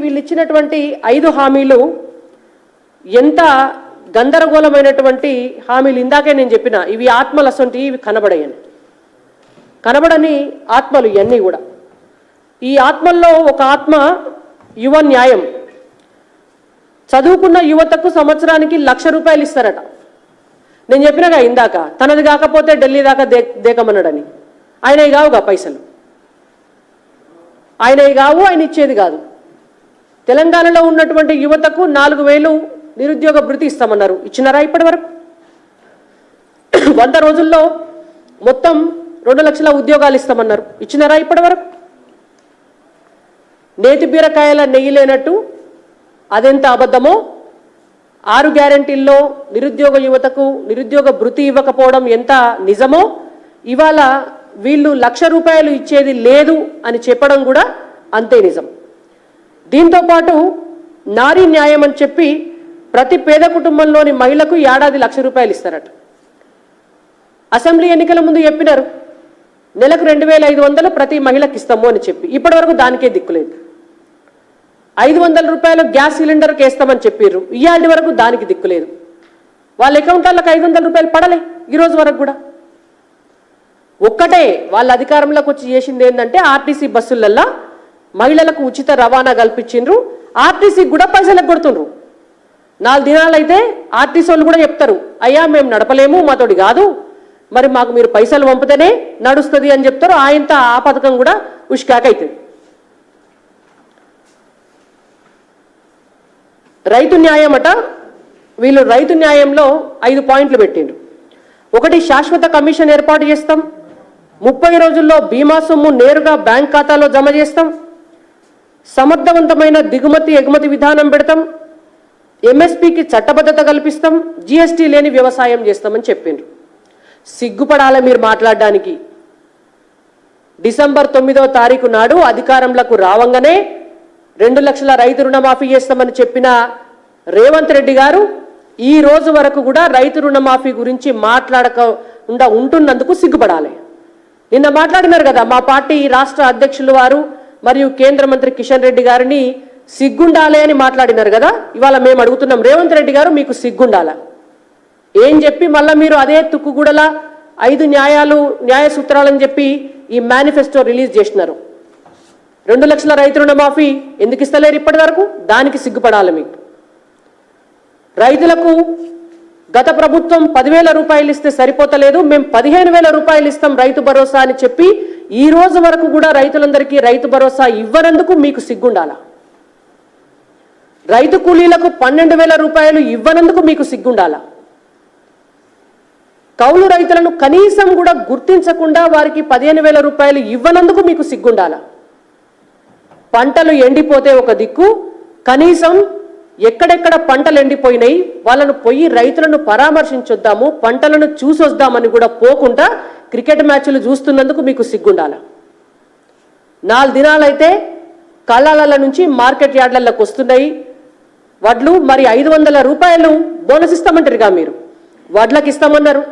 వీళ్ళు ఇచ్చినటువంటి 5 హామీలు ఎంత గందరగోళమైనటువంటి హామీలు. ఇందాకే నేను చెప్పిన ఇవి ఆత్మలు అసంటి, ఇవి కనబడని ఆత్మలు ఇవన్నీ కూడా. ఈ ఆత్మల్లో ఒక ఆత్మ యువ న్యాయం. చదువుకున్న యువతకు సంవత్సరానికి 1,00,000 రూపాయలు ఇస్తారట. నేను చెప్పినగా ఇందాక, తనది కాకపోతే ఢిల్లీ దాకా దేకమన్నాడని. ఆయనవి కావుగా పైసలు, ఆయనవి కావు, ఆయన ఇచ్చేది కాదు. తెలంగాణలో ఉన్నటువంటి యువతకు 4,000 నిరుద్యోగ భృతి ఇస్తామన్నారు. ఇచ్చినారా ఇప్పటి వరకు? 100 రోజుల్లో మొత్తం 2 లక్షల ఉద్యోగాలు ఇస్తామన్నారు. ఇచ్చినారా ఇప్పటి వరకు? నేతి బీరకాయల నెయ్యి లేనట్టు అదెంత అబద్ధమో, 6 గ్యారెంటీల్లో నిరుద్యోగ యువతకు నిరుద్యోగ భృతి ఇవ్వకపోవడం ఎంత నిజమో, ఇవాళ వీళ్ళు 1,00,000 రూపాయలు ఇచ్చేది లేదు అని చెప్పడం కూడా అంతే నిజం. దీంతోపాటు నారీ న్యాయం అని చెప్పి ప్రతి పేద కుటుంబంలోని మహిళకు ఏడాది 1,00,000 రూపాయలు ఇస్తారట. అసెంబ్లీ ఎన్నికల ముందు చెప్పినారు నెలకు 2,500 ప్రతి మహిళకి ఇస్తాము అని చెప్పి. ఇప్పటి వరకు దానికే దిక్కులేదు. 500 రూపాయలు గ్యాస్ సిలిండర్కి వేస్తామని చెప్పారు. ఇవాళ వరకు దానికి దిక్కులేదు. వాళ్ళ అకౌంట్లకు 500 రూపాయలు పడలే ఈ రోజు వరకు కూడా. ఒక్కటే వాళ్ళ అధికారంలోకి వచ్చి చేసింది ఏంటంటే ఆర్టీసీ బస్సులల్లో మహిళలకు ఉచిత రవాణా కల్పించిండ్రు. ఆర్టీసీకి కూడా పైసలకు కొడుతుండ్రు. 4 దినాలు అయితే ఆర్టీసీ వాళ్ళు కూడా చెప్తారు, అయ్యా మేము నడపలేము, మాతోటి కాదు, మరి మాకు మీరు పైసలు పంపితేనే నడుస్తుంది అని చెప్తారు. ఆయనతో ఆ పథకం కూడా ఉష్కాక్ అవుతుంది. రైతు న్యాయం అట. వీళ్ళు రైతు న్యాయంలో 5 పాయింట్లు పెట్టిండ్రు. 1, శాశ్వత కమిషన్ ఏర్పాటు చేస్తాం. 30 రోజుల్లో బీమా సొమ్ము నేరుగా బ్యాంక్ ఖాతాలో జమ చేస్తాం. సమర్థవంతమైన దిగుమతి ఎగుమతి విధానం పెడతాం. ఎంఎస్పీకి చట్టబద్ధత కల్పిస్తాం. జీఎస్టీ లేని వ్యవసాయం చేస్తామని చెప్పిండ్రు. సిగ్గుపడాల మీరు మాట్లాడడానికి. డిసెంబర్ 9వ తారీఖు నాడు అధికారంలోకి రావంగానే 2 లక్షల రైతు రుణమాఫీ చేస్తామని చెప్పిన రేవంత్ రెడ్డి గారు ఈ రోజు వరకు కూడా రైతు రుణమాఫీ గురించి మాట్లాడకుండా ఉంటున్నందుకు సిగ్గుపడాలి. నిన్న మాట్లాడినారు కదా మా పార్టీ రాష్ట్ర అధ్యక్షులు వారు మరియు కేంద్ర మంత్రి కిషన్ రెడ్డి గారిని సిగ్గుండాలి అని మాట్లాడినారు కదా. ఇవాళ మేము అడుగుతున్నాం, రేవంత్ రెడ్డి గారు మీకు సిగ్గుండాలా? ఏం చెప్పి మళ్ళీ మీరు అదే తుక్కుగూడలా 5 న్యాయ సూత్రాలని చెప్పి ఈ మేనిఫెస్టో రిలీజ్ చేసినారు. 2 లక్షల రైతు రుణమాఫీ ఎందుకు ఇస్తలేరు ఇప్పటి వరకు? దానికి సిగ్గుపడాలి మీకు. రైతులకు గత ప్రభుత్వం 10,000 రూపాయలు ఇస్తే సరిపోతలేదు, మేము 15,000 రూపాయలు ఇస్తాం రైతు భరోసా అని చెప్పి ఈ రోజు వరకు కూడా రైతులందరికీ రైతు భరోసా ఇవ్వనందుకు మీకు సిగ్గుండాలా? రైతు కూలీలకు 12,000 రూపాయలు ఇవ్వనందుకు మీకు సిగ్గుండాలా? కౌలు రైతులను కనీసం కూడా గుర్తించకుండా వారికి 15,000 రూపాయలు ఇవ్వనందుకు మీకు సిగ్గుండాలా? పంటలు ఎండిపోతే ఒక దిక్కు, కనీసం ఎక్కడెక్కడ పంటలు ఎండిపోయినాయి వాళ్ళను పోయి రైతులను పరామర్శించొద్దాము, పంటలను చూసొద్దామని కూడా పోకుండా క్రికెట్ మ్యాచ్లు చూస్తున్నందుకు మీకు సిగ్గుండాలా? 4 దినాలైతే కళ్ళాల నుంచి మార్కెట్ యార్డ్లకు వస్తున్నాయి వడ్లు. మరి 500 రూపాయలు బోనస్ ఇస్తామంటారుగా మీరు. వడ్లకు ఇస్తామన్నారు,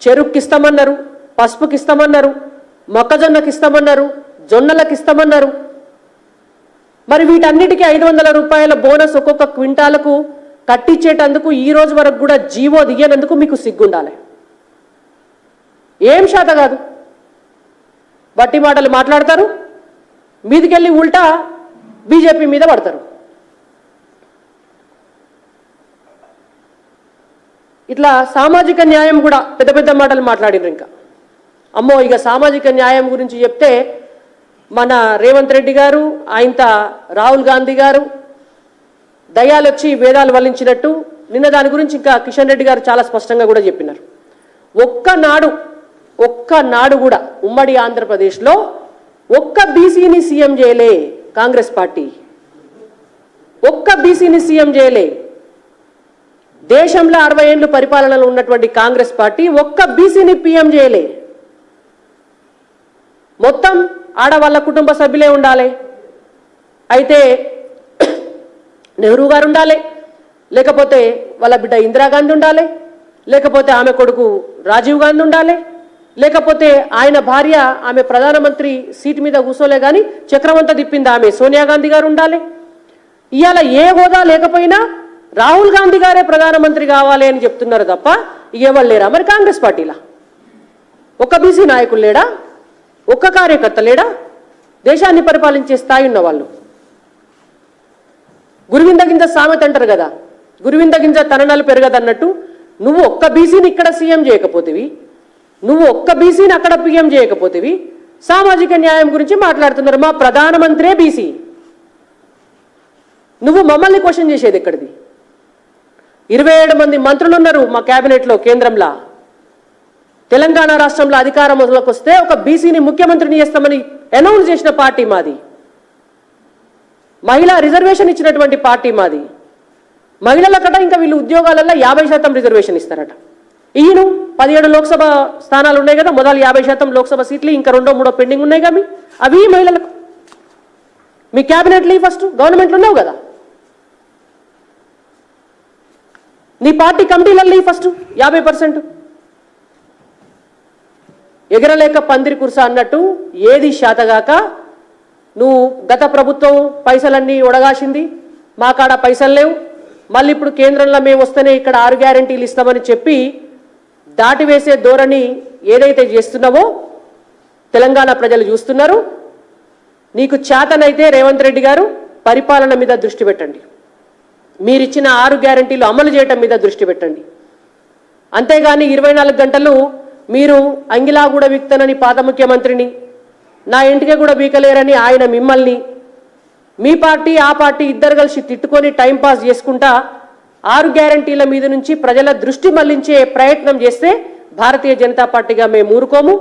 చెరుకుకి ఇస్తామన్నారు, పసుపుకి ఇస్తామన్నారు, మొక్కజొన్నకి ఇస్తామన్నారు, జొన్నలకు ఇస్తామన్నారు. మరి వీటన్నిటికీ 500 రూపాయల బోనస్ ఒక్కొక్క క్వింటాలకు కట్టించేటందుకు ఈ రోజు వరకు కూడా జీవో దిగనందుకు మీకు సిగ్గుండాలి. ఏం శాత కాదు, బట్టి మాటలు మాట్లాడతారు, మీదికెళ్ళి ఉల్టా బీజేపీ మీద పడతారు. ఇట్లా సామాజిక న్యాయం కూడా పెద్ద పెద్ద మాటలు మాట్లాడినారు. ఇంకా అమ్మో, ఇక సామాజిక న్యాయం గురించి చెప్తే మన రేవంత్ రెడ్డి గారు, ఆయనత రాహుల్ గాంధీ గారు దయ్యాలొచ్చి వేదాలు వల్లించినట్టు నిన్న దాని గురించి ఇంకా కిషన్ రెడ్డి గారు చాలా స్పష్టంగా కూడా చెప్పినారు. ఒక్కనాడు కూడా ఉమ్మడి ఆంధ్రప్రదేశ్లో ఒక్క బీసీని సీఎం చేయలే కాంగ్రెస్ పార్టీ. ఒక్క బీసీని సీఎం చేయలే. దేశంలో 60 ఏళ్ళు పరిపాలనలో ఉన్నటువంటి కాంగ్రెస్ పార్టీ ఒక్క బీసీని పీఎం చేయలే. మొత్తం ఆడవాళ్ళ కుటుంబ సభ్యులే ఉండాలి. అయితే నెహ్రూ గారు ఉండాలి, లేకపోతే వాళ్ళ బిడ్డ ఇందిరాగాంధీ ఉండాలి, లేకపోతే ఆమె కొడుకు రాజీవ్ గాంధీ ఉండాలి, లేకపోతే ఆయన భార్య ఆమె ప్రధానమంత్రి సీటు మీద కూర్చోలే కానీ చక్రమంతా తిప్పింది ఆమె సోనియా గాంధీ గారు ఉండాలి. ఇవాళ ఏ హోదా లేకపోయినా రాహుల్ గాంధీ గారే ప్రధానమంత్రి కావాలి అని చెప్తున్నారు తప్ప ఎవరు లేరా మరి కాంగ్రెస్ పార్టీలా? ఒక్క బీసీ నాయకులు లేడా? ఒక్క కార్యకర్త లేడా? దేశాన్ని పరిపాలించే స్థాయి ఉన్న వాళ్ళు. గురువింద గింజ సామెత అంటారు కదా, గురువింద గింజ తననలు పెరగదన్నట్టు నువ్వు ఒక్క బీసీని ఇక్కడ సీఎం చేయకపోతేవి, నువ్వు ఒక్క బీసీని అక్కడ పీఎం చేయకపోతేవి సామాజిక న్యాయం గురించి మాట్లాడుతున్నారు. మా ప్రధానమంత్రే బీసీ, నువ్వు మమ్మల్ని క్వశ్చన్ చేసేది ఎక్కడిది? 27 మంది మంత్రులు ఉన్నారు మా క్యాబినెట్లో. కేంద్రంలో తెలంగాణ రాష్ట్రంలో అధికారంలోకి వస్తే ఒక బీసీని ముఖ్యమంత్రిని చేస్తామని అనౌన్స్ చేసిన పార్టీ మాది. మహిళా రిజర్వేషన్ ఇచ్చినటువంటి పార్టీ మాది. మహిళలకట ఇంకా వీళ్ళు ఉద్యోగాలలో 50% రిజర్వేషన్ ఇస్తారట. ఈయన 17 లోక్సభ స్థానాలు ఉన్నాయి కదా, మొదలు 50% లోక్సభ సీట్లు ఇంకా 2-3 పెండింగ్ ఉన్నాయి కదా, అవి మహిళలకు. మీ క్యాబినెట్లో ఫస్ట్ గవర్నమెంట్లో ఉన్నావు కదా, నీ పార్టీ కమిటీలలో ఫస్ట్ 50%. ఎగరలేక పందిరి కుర్స అన్నట్టు ఏది శాతగాక నువ్వు గత ప్రభుత్వం పైసలన్నీ ఒడగాసింది, మా కాడ పైసలు లేవు, మళ్ళీ ఇప్పుడు కేంద్రంలో మేము వస్తేనే ఇక్కడ 6 గ్యారెంటీలు ఇస్తామని చెప్పి దాటివేసే ధోరణి ఏదైతే చేస్తున్నావో తెలంగాణ ప్రజలు చూస్తున్నారు. నీకు చేతనైతే రేవంత్ రెడ్డి గారు పరిపాలన మీద దృష్టి పెట్టండి, మీరిచ్చిన 6 గ్యారెంటీలు అమలు చేయటం మీద దృష్టి పెట్టండి. అంతేగాని 24 గంటలు మీరు అంగిలా కూడా వీక్తనని పాత ముఖ్యమంత్రిని, నా ఇంటికి కూడా వీకలేరని ఆయన మిమ్మల్ని, మీ పార్టీ ఆ పార్టీ ఇద్దరు కలిసి తిట్టుకొని టైంపాస్ చేసుకుంటా 6 గ్యారెంటీల మీద నుంచి ప్రజల దృష్టి మళ్లించే ప్రయత్నం చేస్తే భారతీయ జనతా పార్టీగా మేము ఊరుకోము.